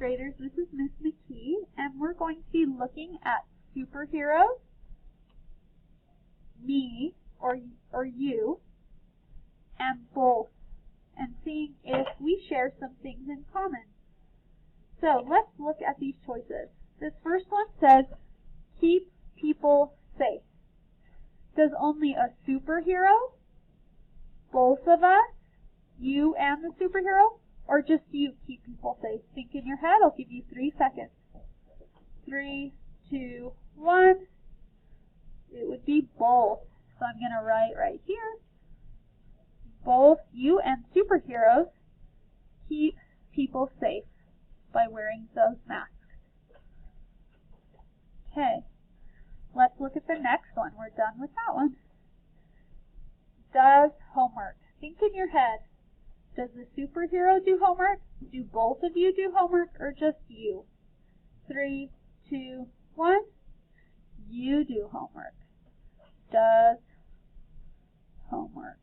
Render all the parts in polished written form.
Graders, this is Miss McKee, and we're going to be looking at superheroes, me, or you, and both, and seeing if we share some things in common. So let's look at these choices. This first one says, keep people safe. Does only a superhero, both of us, you and the superhero, or just you keep people safe? Think in your head. I'll give you 3 seconds. 3, 2, 1. It would be both. So I'm going to write right here. Both you and superheroes keep people safe by wearing those masks. Okay, let's look at the next one. We're done with that one. Does homework. Think in your head. Does the superhero do homework? Do both of you do homework, or just you? 3, 2, 1. You do homework. Does homework.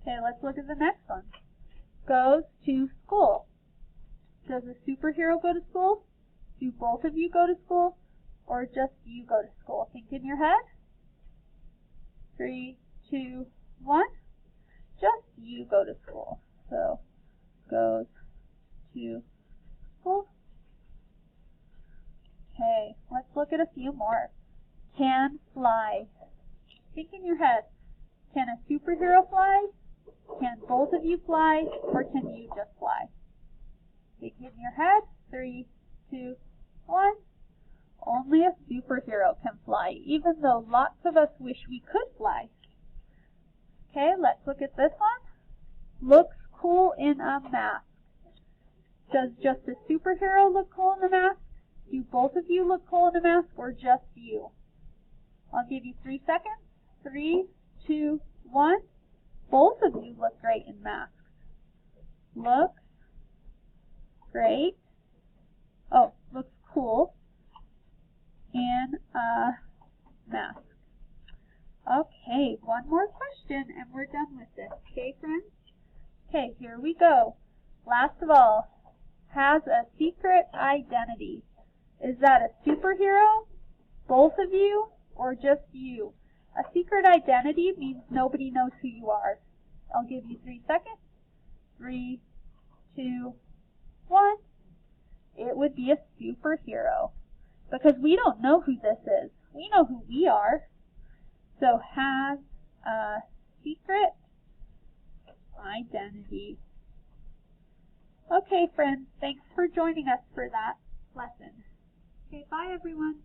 Okay, let's look at the next one. Goes to school. Does a superhero go to school? Do both of you go to school, or just you go to school? Think in your head. 3, 2, 1. Just you go to school. So, goes to school. Okay, let's look at a few more. Can fly. Think in your head. Can a superhero fly? Can both of you fly, or can you just fly? Think in your head. 3, 2, 1. Only a superhero can fly, even though lots of us wish we could fly. Okay, let's look at this one. Looks cool in a mask. Does just a superhero look cool in a mask? Do both of you look cool in a mask, or just you? I'll give you 3 seconds. 3, 2, 1. Both of you look great in masks. Looks great. Oh, looks cool in a mask. Okay, one more question and we're done with this. Okay, friends? Okay, here we go. Last of all, has a secret identity. Is that a superhero, both of you, or just you? A secret identity means nobody knows who you are. I'll give you 3 seconds. 3, 2, 1. It would be a superhero, because we don't know who this is. We know who we are. So has a secret identity. Okay, friends, thanks for joining us for that lesson. Okay, bye everyone.